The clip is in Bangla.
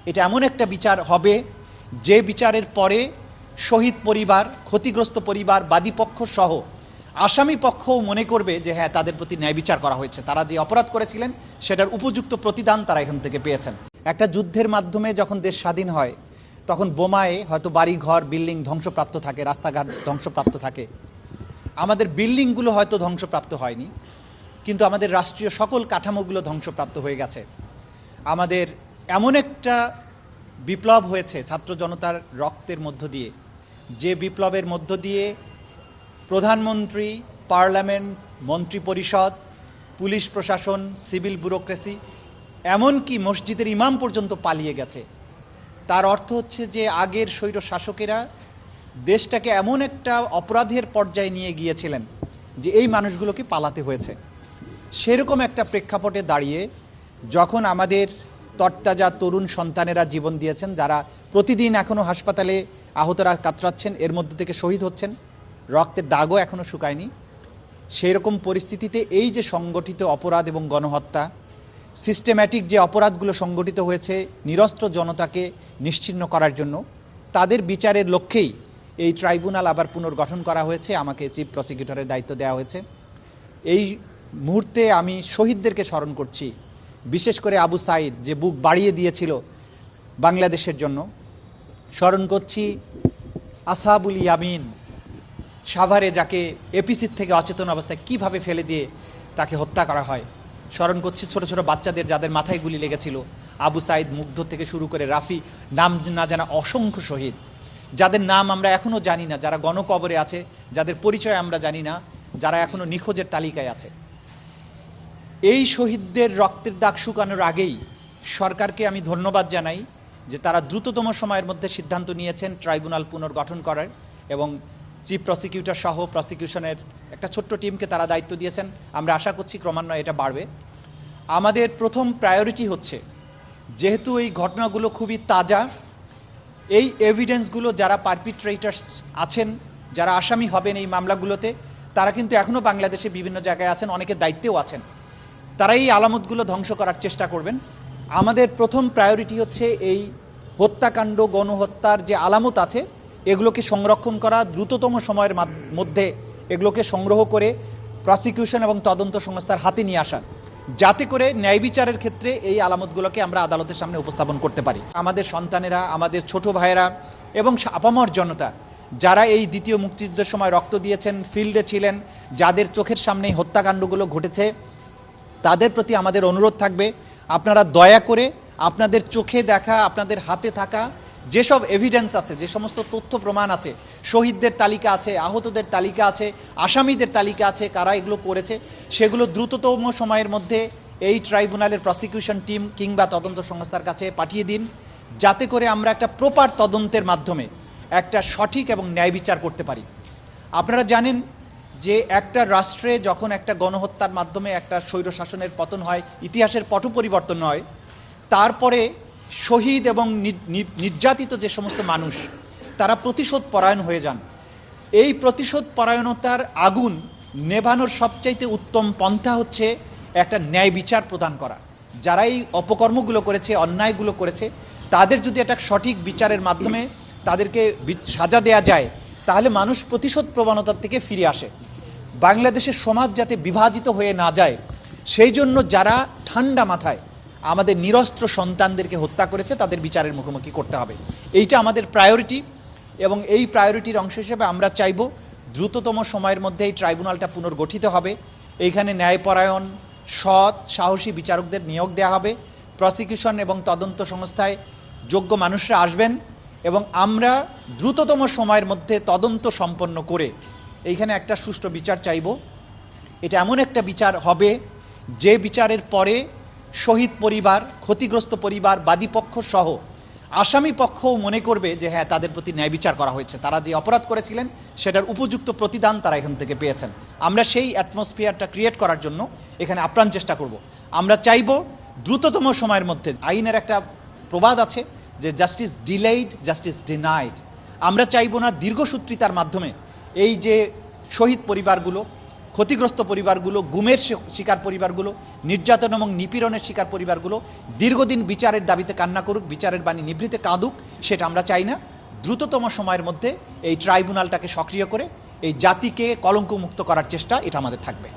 এটা এমন একটা বিচার হবে যে বিচারের পরে শহীদ পরিবার, ক্ষতিগ্রস্ত পরিবার, বাদীপক্ষ সহ আসামি পক্ষও মনে করবে যে হ্যাঁ, তাদের প্রতি ন্যায় বিচার করা হয়েছে। তারা যে অপরাধ করেছিলেন সেটার উপযুক্ত প্রতিদান তারা এখান থেকে পেয়েছেন। একটা যুদ্ধের মাধ্যমে যখন দেশ স্বাধীন হয় তখন বোমায় হয়তো বাড়ি ঘর বিল্ডিং ধ্বংসপ্রাপ্ত থাকে, রাস্তাঘাট ধ্বংসপ্রাপ্ত থাকে। আমাদের বিল্ডিংগুলো হয়তো ধ্বংসপ্রাপ্ত হয়নি, কিন্তু আমাদের রাষ্ট্রীয় সকল কাঠামোগুলো ধ্বংসপ্রাপ্ত হয়ে গেছে। আমাদের এমন একটা বিপ্লব হয়েছে ছাত্র জনতার রক্তের মধ্য দিয়ে, যে বিপ্লবের মধ্য দিয়ে প্রধানমন্ত্রী, পার্লামেন্ট, মন্ত্রিপরিষদ, পুলিশ প্রশাসন, সিভিল ব্যুরোক্রেসি, এমনকি মসজিদের ইমাম পর্যন্ত পালিয়ে গেছে। তার অর্থ হচ্ছে যে আগের স্বৈর শাসকেরা দেশটাকে এমন একটা অপরাধের পর্যায়ে নিয়ে গিয়েছিলেন যে এই মানুষগুলোকে পালাতে হয়েছে। সেরকম একটা প্রেক্ষাপটে দাঁড়িয়ে যখন আমাদের তরতাজা তরুণ সন্তানেরা জীবন দিয়েছেন, যারা প্রতিদিন এখনও হাসপাতালে আহতরা কাতরাচ্ছেন, এর মধ্যে থেকে শহীদ হচ্ছেন, রক্তের দাগও এখনও শুকায়নি, সেই রকম পরিস্থিতিতে এই যে সংগঠিত অপরাধ এবং গণহত্যা, সিস্টেম্যাটিক যে অপরাধগুলো সংগঠিত হয়েছে নিরস্ত্র জনতাকে নিশ্চিহ্ন করার জন্য, তাদের বিচারের লক্ষ্যেই এই ট্রাইব্যুনাল আবার পুনর্গঠন করা হয়েছে। আমাকে চিফ প্রসিকিউটরের দায়িত্ব দেওয়া হয়েছে। এই মুহূর্তে আমি শহীদদেরকে স্মরণ করছি, বিশেষ করে আবু সাঈদ যে বুক বাড়িয়ে দিয়েছিল বাংলাদেশের জন্য। স্মরণ করছি আসহাবুল ইয়ামিন, সাভারে যাকে এপিসির থেকে অচেতন অবস্থায় কিভাবে ফেলে দিয়ে তাকে হত্যা করা হয়। স্মরণ করছি ছোট ছোট বাচ্চাদের যাদের মাথায় গুলি লেগেছিল, আবু সাঈদ, মুগ্ধ থেকে শুরু করে রাফি, নাম না জানা অসংখ্য শহীদ, যাদের নাম আমরা এখনও জানি না, যারা গণকবরে আছে, যাদের পরিচয় আমরা জানি না, যারা এখনও নিখোঁজের তালিকায় আছে। এই শহীদদের রক্তের দাগ শুকানোর আগেই সরকারকে আমি ধন্যবাদ জানাই যে তারা দ্রুততম সময়ের মধ্যে সিদ্ধান্ত নিয়েছেন ট্রাইব্যুনাল পুনর্গঠন করার, এবং চিফ প্রসিকিউটর সহ প্রসিকিউশনের একটা ছোট্ট টিমকে তারা দায়িত্ব দিয়েছেন। আমরা আশা করছি ক্রমান্বয়ে এটা বাড়বে। আমাদের প্রথম প্রায়োরিটি হচ্ছে, যেহেতু এই ঘটনাগুলো খুবই তাজা, এই এভিডেন্সগুলো যারা পারপিট্রেটার্স আছেন, যারা আসামি হবেন এই মামলাগুলোতে, তারা কিন্তু এখনও বাংলাদেশে বিভিন্ন জায়গায় আছেন, অনেকের দায়িত্বেও আছেন। তারা এই আলামতগুলো ধ্বংস করার চেষ্টা করবেন। আমাদের প্রথম প্রায়োরিটি হচ্ছে এই হত্যাকাণ্ড, গণহত্যার যে আলামত আছে এগুলোকে সংরক্ষণ করা, দ্রুততম সময়ের মধ্যে এগুলোকে সংগ্রহ করে প্রসিকিউশন এবং তদন্ত সংস্থার হাতে নিয়ে আসা, যাতে করে ন্যায় বিচারের ক্ষেত্রে এই আলামতগুলোকে আমরা আদালতের সামনে উপস্থাপন করতে পারি। আমাদের সন্তানেরা, আমাদের ছোট ভাইয়েরা এবং আপামর জনতা যারা এই দ্বিতীয় মুক্তিযুদ্ধের সময় রক্ত দিয়েছেন, ফিল্ডে ছিলেন, যাদের চোখের সামনে হত্যাকাণ্ডগুলো ঘটেছে, তাদের প্রতি আমাদের অনুরোধ থাকবে, আপনারা দয়া করে আপনাদের চোখে দেখা, আপনাদের হাতে থাকা যেসব এভিডেন্স আছে, যে সমস্ত তথ্য প্রমাণ আছে, শহীদদের তালিকা আছে, আহতদের তালিকা আছে, আসামিদের তালিকা আছে, কারা এগুলো করেছে, সেগুলো দ্রুততম সময়ের মধ্যে এই ট্রাইব্যুনালের প্রসিকিউশন টিম কিংবা তদন্ত সংস্থার কাছে পাঠিয়ে দিন, যাতে করে আমরা একটা প্রপার তদন্তের মাধ্যমে একটা সঠিক এবং ন্যায় বিচার করতে পারি। আপনারা জানেন যে একটা রাষ্ট্রে যখন একটা গণহত্যার মাধ্যমে একটা স্বৈর শাসনের পতন হয়, ইতিহাসের পট পরিবর্তন হয়, তারপরে শহীদ এবং নির্যাতিত যে সমস্ত মানুষ তারা প্রতিশোধ পরায়ণ হয়ে যান। এই প্রতিশোধ পরায়ণতার আগুন নেভানোর সবচাইতে উত্তম পন্থা হচ্ছে একটা ন্যায় বিচার প্রদান করা। যারা এই অপকর্মগুলো করেছে, অন্যায়গুলো করেছে, তাদের যদি একটা সঠিক বিচারের মাধ্যমে তাদেরকে সাজা দেয়া যায়, তাহলে মানুষ প্রতিশোধ প্রবণতার থেকে ফিরে আসে। বাংলাদেশের সমাজ যাতে বিভাজিত হয়ে না যায়, সেই জন্য যারা ঠান্ডা মাথায় আমাদের নিরস্ত্র সন্তানদেরকে হত্যা করেছে তাদের বিচারের মুখোমুখি করতে হবে। এইটা আমাদের প্রায়োরিটি, এবং এই প্রায়োরিটির অংশ হিসেবে আমরা চাইব দ্রুততম সময়ের মধ্যে এই ট্রাইব্যুনালটা পুনর্গঠিত হবে। এইখানে ন্যায়পরায়ণ, সৎ, সাহসী বিচারকদের নিয়োগ দেওয়া হবে। প্রসিকিউশন এবং তদন্ত সংস্থায় যোগ্য মানুষরা আসবেন, এবং আমরা দ্রুততম সময়ের মধ্যে তদন্ত সম্পন্ন করে এইখানে একটা সুষ্ঠু বিচার চাইব। এটা এমন একটা বিচার হবে যে বিচারের পরে শহীদ পরিবার, ক্ষতিগ্রস্ত পরিবার, বাদীপক্ষ সহ আসামি পক্ষও মনে করবে যে হ্যাঁ, তাদের প্রতি ন্যায় বিচার করা হয়েছে। তারা যে অপরাধ করেছিলেন সেটার উপযুক্ত প্রতিদান তারা এখান থেকে পেয়েছেন। আমরা সেই অ্যাটমসফিয়ারটা ক্রিয়েট করার জন্য এখানে আপ্রাণ চেষ্টা করব। আমরা চাইব দ্রুততম সময়ের মধ্যে, আইনের একটা প্রবাদ আছে যে জাস্টিস ডিলেইড, জাস্টিস ডিনাইড। আমরা চাইব না দীর্ঘসূত্রিতার মাধ্যমে এই যে শহীদ পরিবারগুলো, ক্ষতিগ্রস্ত পরিবারগুলো, গুমের শিকার পরিবারগুলো, নির্যাতন এবং নিপীড়নের শিকার পরিবারগুলো দীর্ঘদিন বিচারের দাবিতে কান্না করুক, বিচারের বাণী নিভৃতে কাঁদুক, সেটা আমরা চাই না। দ্রুততম সময়ের মধ্যে এই ট্রাইব্যুনালটাকে সক্রিয় করে এই জাতিকে কলঙ্কমুক্ত করার চেষ্টা এটা আমাদের থাকবে।